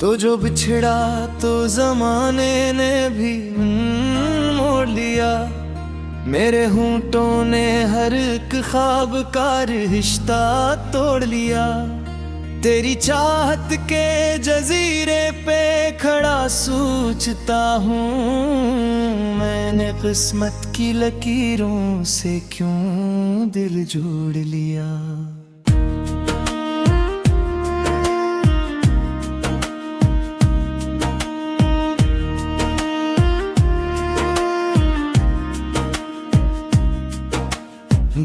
तो जो बिछड़ा तो जमाने ने भी मोड़ लिया। मेरे होंठों ने हर एक ख्वाब का रिश्ता तोड़ लिया। तेरी चाहत के जजीरे पे खड़ा सोचता हूँ, मैंने किस्मत की लकीरों से क्यों दिल जोड़ लिया।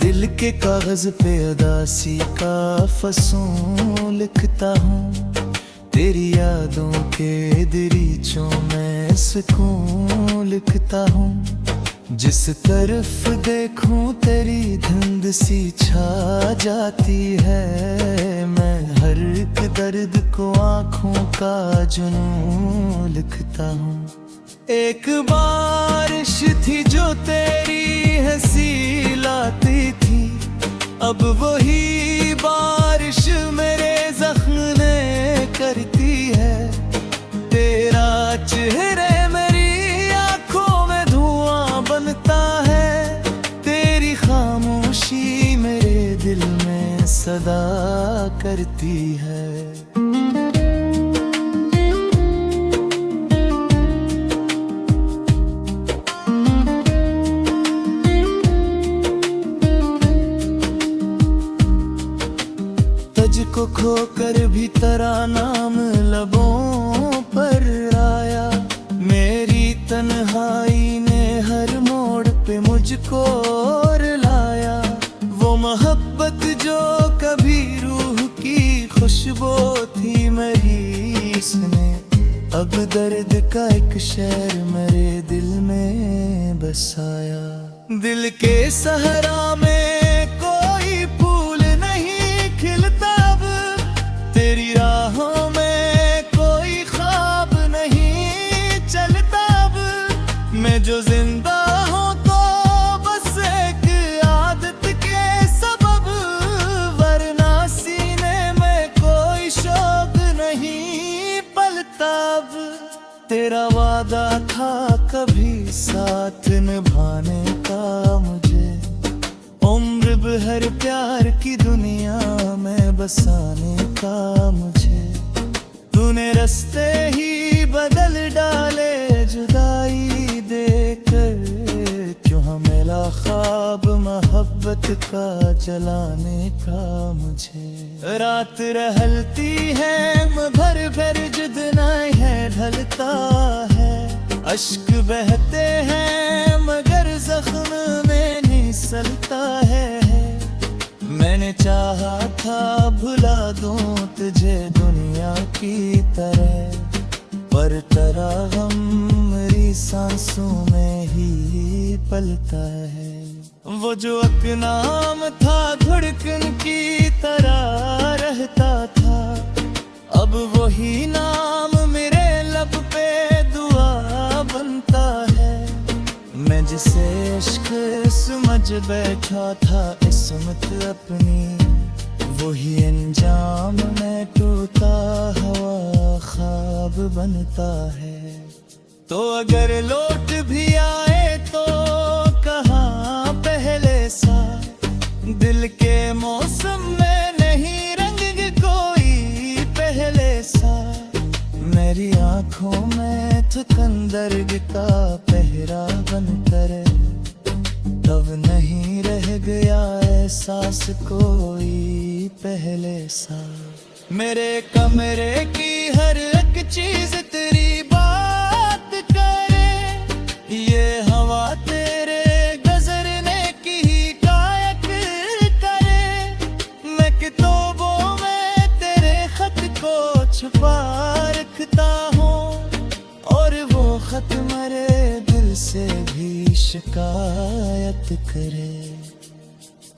दिल के कागज पे उदासी का फसों लिखता हूँ। तेरी यादों के दरीचों में सुकून लिखता हूँ। जिस तरफ देखूं तेरी धुंध सी छा जाती है। मैं हर एक दर्द को आँखों का जुनून लिखता हूँ। एक बारिश थी जो तेरी हंसी लाती थी, अब वही बारिश मेरे जख्म करती है। तेरा चेहरे मेरी आंखों में धुआं बनता है। तेरी खामोशी मेरे दिल में सदा करती है। तुझको खोकर भी तेरा नाम लबों पर आया। मेरी तन्हाई ने हर मोड़ पे मुझको रुलाया। वो मोहब्बत जो कभी रूह की खुशबू थी मेरी, इसने अब दर्द का एक शहर मेरे दिल में बसाया। दिल के सहरा में कोई फूल नहीं खिलता, तेरी राहों में कोई ख्वाब नहीं चलता। अब मैं जो जिंदा हूँ तो बस एक आदत के सबब, वरना सीने में कोई शौक नहीं पलता। अब तेरा वादा था कभी साथ निभाने का मुझे, उम्र भर प्यार की दुनिया में बसाने का मुझे। तूने रास्ते ही बदल डाले जुदाई देकर, क्यों मिला ख्वाब मोहब्बत का जलाने का मुझे। रात रहलती है भर भर जुद नहीं है ढलता है। अश्क बहते हैं मगर जख्म में नहीं सलता है। मैंने चाहा था भुला दूं तुझे दुनिया की तरह, पर तेरा गम मेरी सांसों में ही पलता है। वो जो एक नाम था धड़कन की तरह रहता था, अब वही नाम मेरे लब पे दुआ बनता है। मैं जिसे इश्क समझ बैठा था इस्मत अपनी, वही अंजाम में टूटा हुआ ख्वाब बनता है। तो अगर लौट भी आए तो कहाँ पहले सा, दिल के मौसम में नहीं रंग कोई पहले सा। मेरी आंखों में थकंदर्ग का पहरा बनकर, तब नहीं रह गया एहसास कोई पहले सा। मेरे कमरे की हर एक चीज तेरी बात करे, ये हवा तेरे गुजरने की ही गायक करे। मैं किताबों में तेरे खत को छुपा रखता हूँ, और वो खत मेरे दिल से भी शिकायत करे।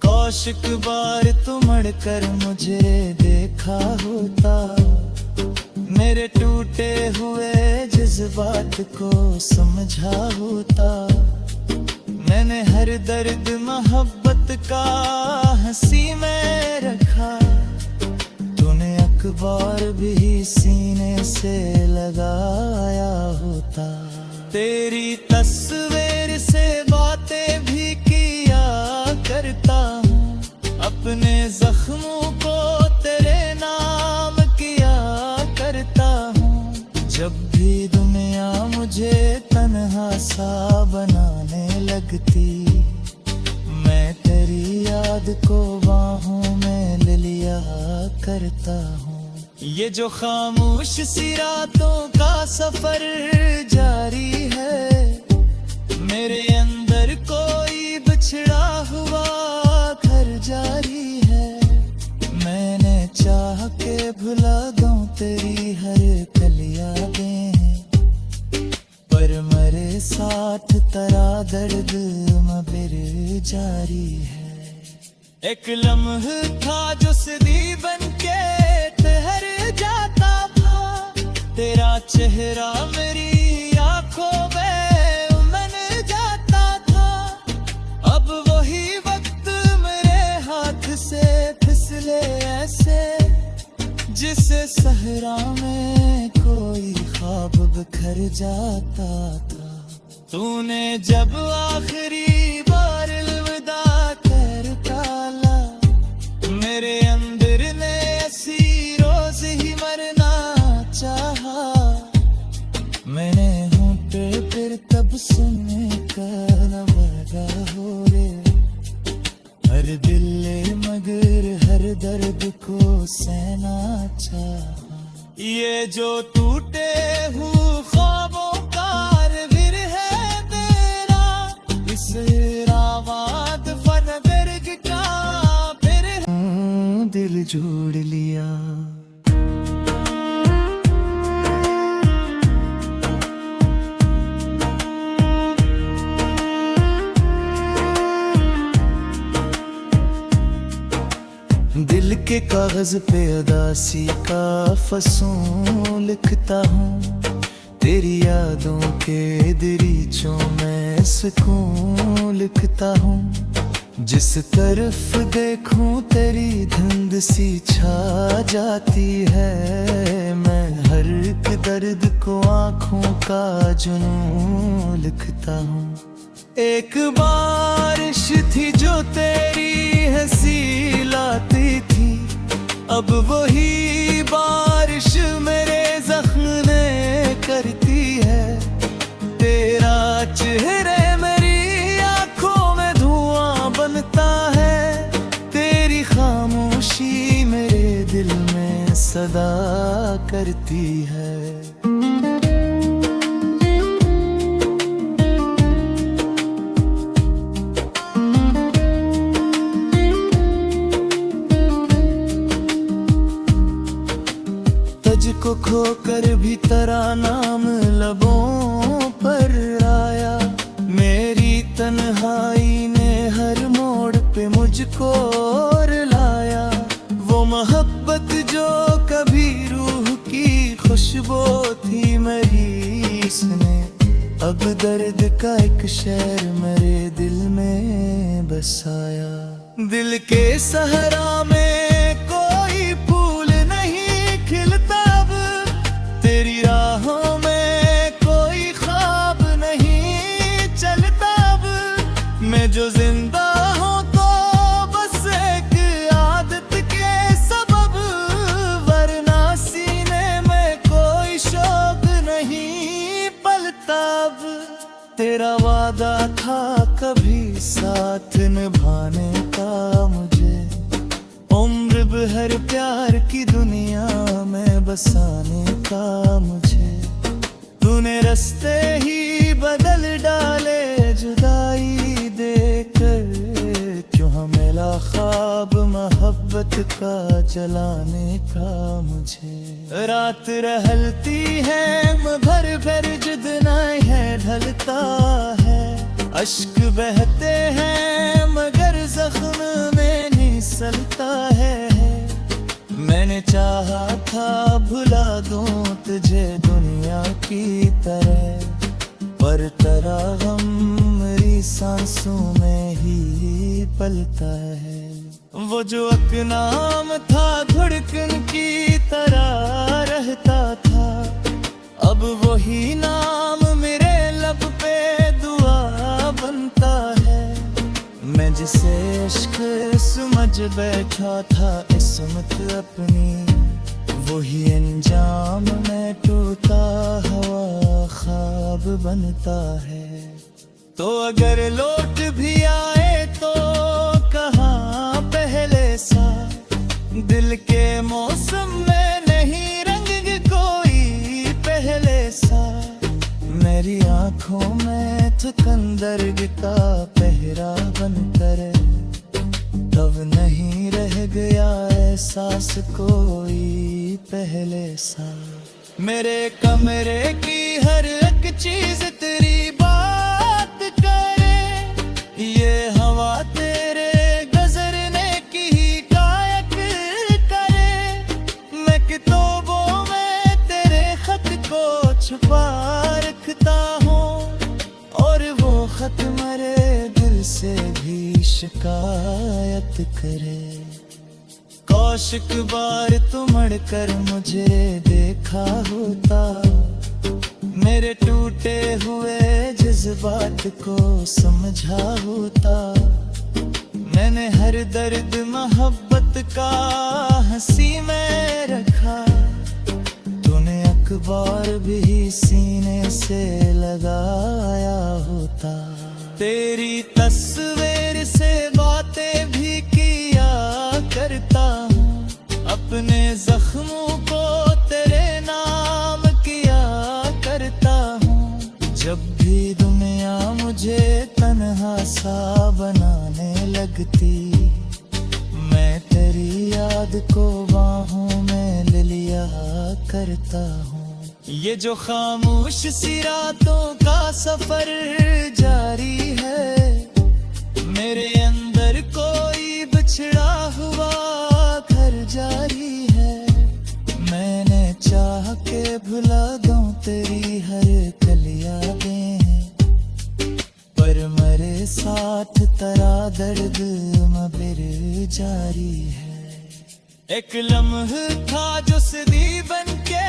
कौशिक बार तुमड़ कर मुझे देखा होता, मेरे टूटे हुए जज्बात को समझा होता। मैंने हर दर्द मोहब्बत का हंसी में रखा, तूने एक बार भी सीने से लगाया होता। तेरी तस्वीर से बातें भी किया करता हूँ, अपने जख्मों को तेरे नाम किया करता हूँ। जब भी दुनिया मुझे तन्हा सा बनाने लगती, मैं तेरी याद को बाहों में ले लिया करता हूँ। ये जो खामोश सी रातों का सफर जारी है, मेरे अंदर कोई बिछड़ा हुआ घर जारी है। मैंने चाह के भुला दूं तेरी हर कलियां यादें, पर मरे साथ तेरा दर्द मबिर जारी है। एक लम्हा था जो सदी बन के ठहर जाता था, तेरा चेहरा मेरी आंखों में उमन जाता था। अब वही वक्त मेरे हाथ से फिसले ऐसे, जिसे सहरा में कोई ख्वाब बिखर जाता था। तूने जब आखिरी बार अलविदा कर डाला, मेरे अंदर ने ऐसी रोज ही मरना चाहा। मैंने होंठे फिर तब सुने कर बड़ा हो रे, हर दिल मगर हर दर्द को सहना चाहा। ये जो टूटे हुए ख्वाबों का विर है तेरा, इस रावाद फनबर्ग का फिर दिल जोड़ लिया। दिल के कागज पे उदासी का फसूं लिखता हूँ, तेरी यादों के दरीचों में सुकून लिखता हूँ। जिस तरफ देखूं तेरी धुंध सी छा जाती है, मैं हर एक दर्द को आँखों का जुनून लिखता हूँ। एक बारिश थी जो तेरी हंसी लाती थी, अब वही बारिश मेरे जख्म करती है। तेरा चेहरे मेरी आंखों में धुआं बनता है, तेरी खामोशी मेरे दिल में सदा करती है। को खोकर भी तेरा नाम लबों पर आया, मेरी तन्हाई ने हर मोड़ पे मुझको रुलाया। वो मोहब्बत जो कभी रूह की खुशबू थी मेरी, इसने अब दर्द का एक शहर मेरे दिल में बसाया। दिल के सहरा में कोई फूल नहीं खिलता, तेरी राहों में कोई ख्वाब नहीं चलता। अब मैं जो जिंदा हूँ तो बस एक आदत के सबब, वरना सीने में कोई शौक नहीं पलता। अब तेरा वादा था कभी साथ निभाने का मुझे, उम्र भर प्यार की दुनिया में बसाने का मुझे। तूने रास्ते ही बदल डाले जुदाई देकर, क्यों मिला ख्वाब मोहब्बत का जलाने का मुझे। रात रहलती है भर भर जुद नहीं है ढलता है, अश्क बहते हैं मगर जख्म में नहीं सलता है। मैंने चाहा था भुला दूं तुझे दुनिया की तरह, पर तेरा गम मेरी सांसों में ही पलता है। वो जो एक नाम था धड़कन की तरह रहता था, अब वही नाम मेरे लब पे दुआ बनता है। मैं जिसे इश्क समझ बैठा था इस्मत अपनी, वही अंजाम में टूटा हुआ ख्वाब बनता है। तो अगर लौट भी आए तो कहाँ पहले सा, दिल के मौसम में नहीं रंग कोई पहले सा। मेरी आंखों में चुकंदर का पहरा बनकर, तब नहीं रह गया एहसास कोई पहले सा। मेरे कमरे की हर एक चीज तेरी बात करे, ये हवा तेरे गुजरने की हिकायत करे। मैं किताबों में तेरे खत को छुपा रखता हूँ, और वो खत मेरे दिल से भी शिकायत करे। कौशिक बार तुमड़ कर मुझे देखा होता, मेरे टूटे हुए जज्बात को समझा होता। मैंने हर दर्द मोहब्बत का हंसी में रखा, तूने अखबार भी सीने से लगाया होता। तेरी तस्वीर से बातें भी किया करता हूँ, अपने जख्मों को तेरे नाम किया करता हूँ। जब भी दुनिया मुझे तन्हा सा बनाने लगती, मैं तेरी याद को बाहों में ले लिया करता हूँ। ये जो खामोश सी रातों का सफर जारी है, मेरे अंदर कोई बिछड़ा हुआ घर जारी है। मैंने चाह के भुला दूं तेरी हर कलियादें, पर मेरे साथ तेरा दर्द मबिर जारी है। एक लम्हा था जो सदी बन के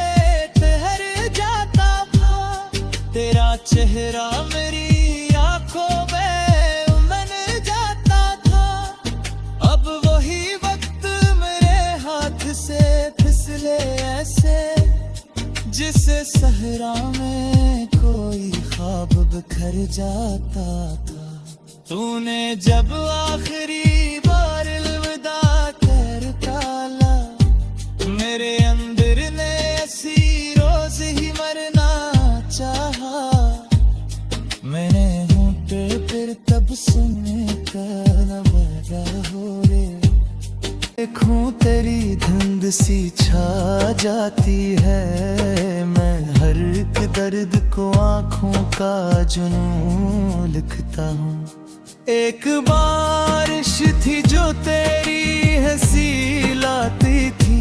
ठहर जाता था, तेरा चेहरा मेरी आंखों में उमन जाता था। अब वही वक्त मेरे हाथ से फिसले ऐसे, जिसे सहरा में कोई ख्वाब बिखर जाता था। तूने जब आखिरी बार अलविदा कर डाला, मेरे अंदर ने ऐसी रोज ही मरना चाहा। मैंने होंठे फिर तब सुने का बड़ा हो रे, देखूं तेरी धुंध सी छा जाती है। मैं हर एक दर्द को आंखों का जुनून लिखता हूँ। एक बारिश थी जो तेरी हंसी लाती थी,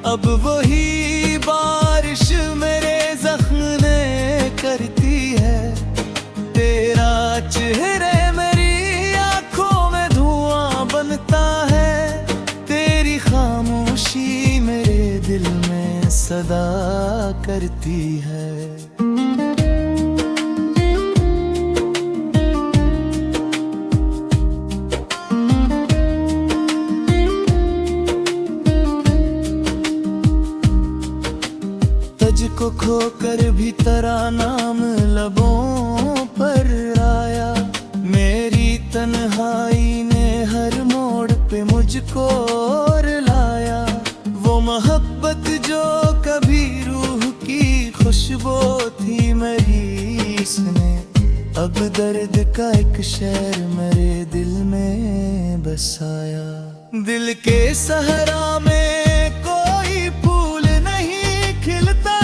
अब वही बारिश मेरे जख्म ने करती है। तेरा चेहरे मेरी आंखों में धुआं बनता है, तेरी खामोशी मेरे दिल में सदा करती है। को खोकर भी तेरा नाम लबों पर आया, मेरी तन्हाई ने हर मोड़ पे मुझको रुलाया। वो मोहब्बत जो कभी रूह की खुशबू थी मेरी, इसने अब दर्द का एक शहर मेरे दिल में बसाया। दिल के सहरा में कोई फूल नहीं खिलता,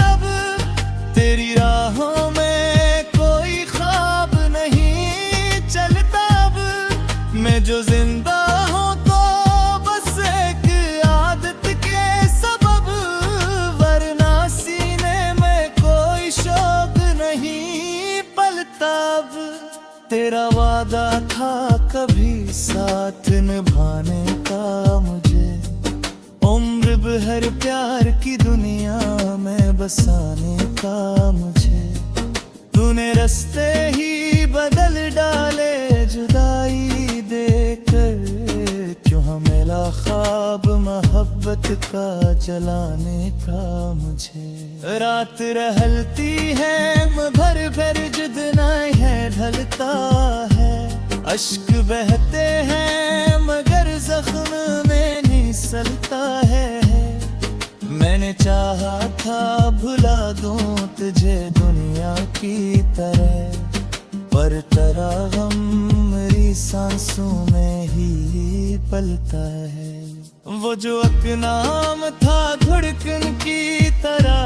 तेरी राहों में कोई ख्वाब नहीं चलता। अब मैं जो जिंदा हूँ तो बस एक आदत के सबब, वरना सीने में कोई शौक नहीं पलता। अब तेरा वादा था कभी साथ निभाने का, हर प्यार की दुनिया में बसाने का मुझे तूने रास्ते ही बदल डाले जुदाई देकर। क्यों मिला ख्वाब मोहब्बत का जलाने का मुझे। रात रहलती है भर भर जुद नहीं है ढलता है। अश्क बहते हैं मगर जख्म में नहीं सलता है। मैंने चाहा था भुला दूं तुझे दुनिया की तरह, पर तेरा गम मेरी सांसों में ही पलता है। वो जो एक नाम था धड़कन की तरह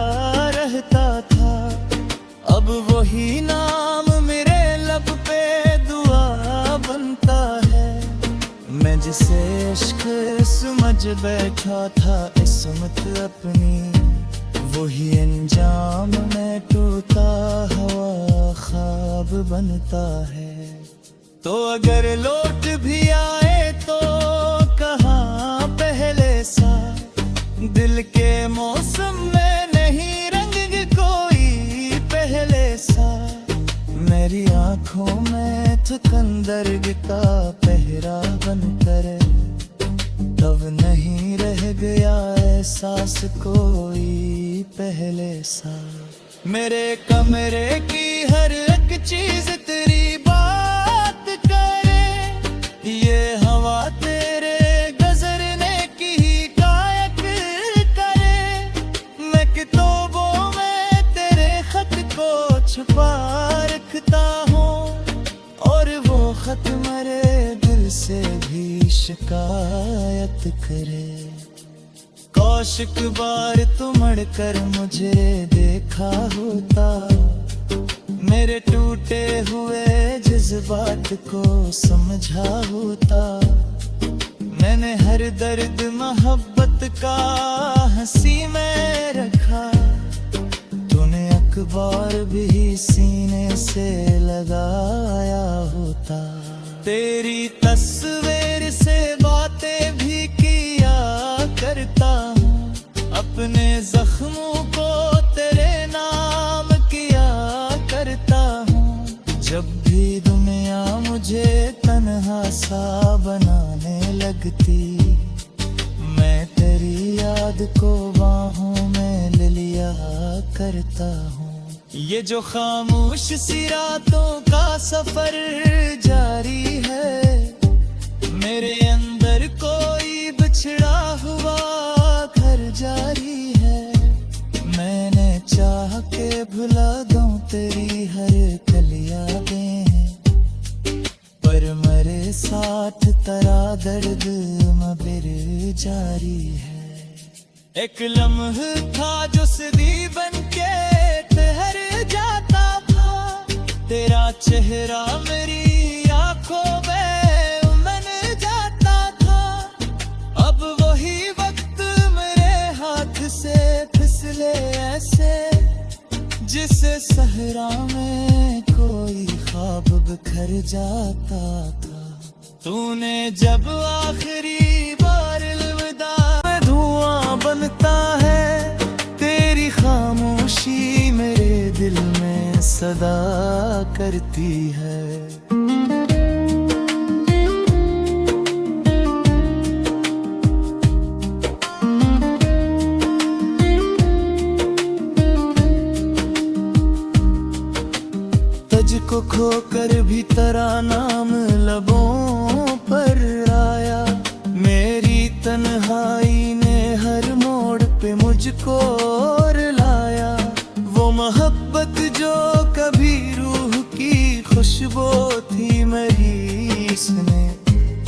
रहता था, अब वही नाम मेरे लब पे दुआ बनता है। मैं जिसे इश्क समझ बैठा था इस्मत अपनी, वही अंजाम में टूटा हुआ ख्वाब बनता है। तो अगर लौट भी आए तो कहाँ पहले सा, दिल के मौसम में नहीं रंग कोई पहले सा। मेरी आंखों में थकन दर्द का पहरा बनकर, तब नहीं रह गया एहसास कोई पहले सा। मेरे कमरे की हर एक चीज तेरी बात करे, ये हवा तेरे गुजरने की हिकायत करे। मैं किताबों में तेरे खत को छुपा रखता हूँ, और वो खत मेरे दिल से भी शिकायत करे। कौशिक बार तुमड़ कर मुझे देखा होता, मेरे टूटे हुए जज्बात को समझा होता। मैंने हर दर्द मोहब्बत का हंसी में रखा, तूने अखबार भी सीने से लगाया होता। तेरी तस्वीर से बातें भी किया करता हूँ, अपने जख्मों को तेरे नाम किया करता हूँ। जब भी दुनिया मुझे तन्हा सा बनाने लगती, मैं तेरी याद को बाहों में ले लिया करता हूँ। ये जो खामोश सी रातों का सफर जारी है, मेरे अंदर कोई बिछड़ा हुआ घर जारी है। मैंने चाह के भुला दूं तेरी हर यादें, पर मेरे साथ तेरा दर्द मबिर जारी है। एक लम्हा था जो सदी बन के ठहर जाता था, तेरा चेहरा मेरी आंखों में उमन जाता था। अब वही वक्त मेरे हाथ से फिसले ऐसे, जिसे सहरा में कोई ख्वाब बिखर जाता था। तूने जब आखिरी बार अलविदा में धुआं बनता है, तेरी खामोशी मेरे दिल में सदा करती है। तुझको खोकर भी तेरा नाम लबों पर आया, मेरी तन्हाई ने हर मोड़ पे मुझको रुलाया। वो मोहब्बत जो कभी रूह की खुशबू थी मेरी, इसने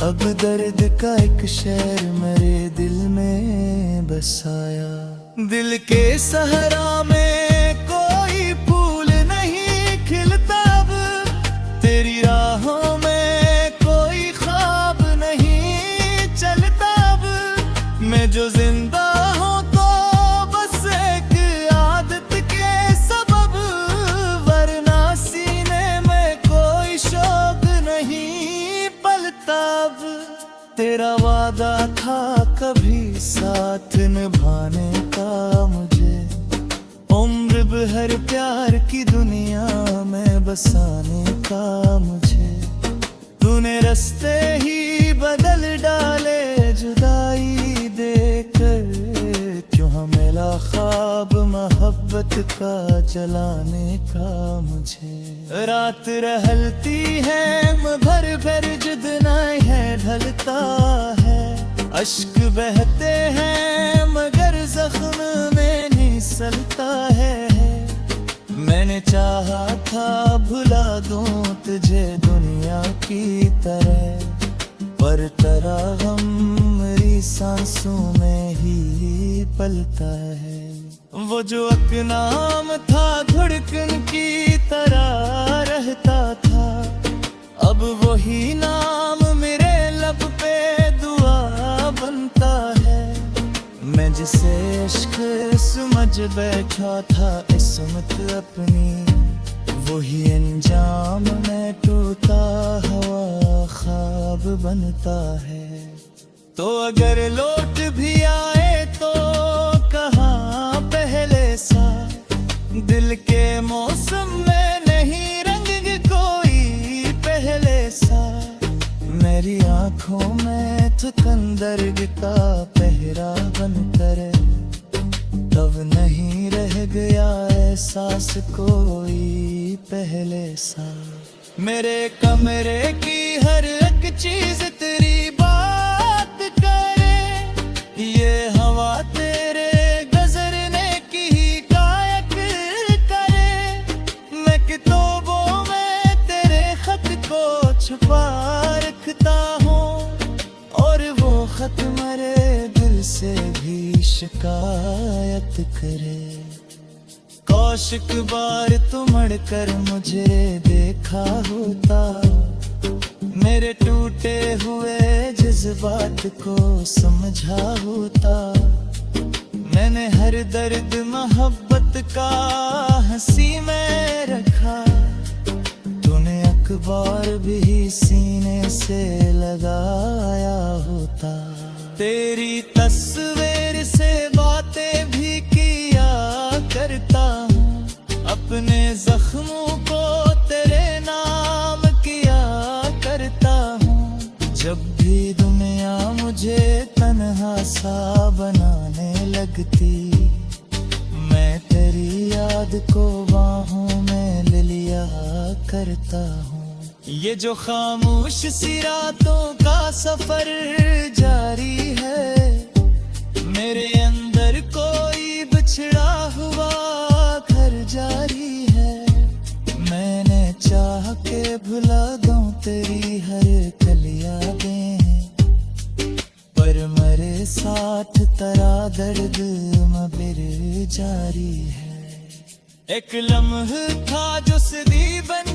अब दर्द का एक शेर मेरे दिल में बसाया। दिल के सहरा में कोई फूल नहीं खिलता, अब तेरी राहों में कोई ख्वाब नहीं चलता। अब मैं जो जिंदा हूँ तो बस एक आदत के सबब, वरना सीने में कोई शौक नहीं पलता। अब तेरा वादा था कभी साथ निभाने का मुझे, उम्र भर प्यार की दुनिया में बसाने का मुझे। तूने रास्ते ही बदल डाले जुदाई देकर, क्यों मिला ख्वाब मोहब्बत का जलाने का मुझे। रात रहलती है भर भर जुद नहीं है ढलता है, अश्क बहते हैं मगर जख्म में नहीं सलता है। मैंने चाहा था भुला दूं तुझे दुनिया की तरह, पर तेरा गम मेरी सांसों में ही पलता है। वो जो एक नाम था धड़कन की तरह रहता था, अब वही नाम मेरे लब पे दुआ बनता है। मैं जिसे इश्क समझ बैठा था इस्मत अपनी, वही अंजाम में टूटा हुआ ख्वाब बनता है। तो अगर लौट भी आए तो कहाँ पहले सा, दिल के मौसम में नहीं रंग कोई पहले सा। मेरी आंखों में थकन दर्द का पहरा बनकर, तब नहीं रह गया एहसास कोई पहले सा। मेरे कमरे की हर एक चीज तेरी बात करे, ये हवा तेरे गुजरने की ही कायक करे। मैं किताबों में तेरे खत को छुपा रखता हूँ, और वो खत मेरे दिल से भी शिकायत करे। कौशिक बार तुमड़ कर मुझे देखा होता, मेरे टूटे हुए जज्बात को समझा होता। मैंने हर दर्द मोहब्बत का हंसी में रखा, तूने अखबार भी सीने से लगाया होता। तेरी तस्वीर से बातें भी किया करता हूँ, अपने जख्मों को तेरे नाम किया करता हूँ। जब भी दुनिया मुझे तन्हा सा बनाने लगती, मैं तेरी याद को बाहों में ले लिया करता हूँ। ये जो खामोश सी रातों का सफर जारी है, मेरे अंदर कोई बिछड़ा हुआ घर जारी है। मैंने चाह के भुला दूं तेरी हर कलियादें, पर मेरे साथ तेरा दर्द मबिर जारी है। एक लम्हा था जो सदी बन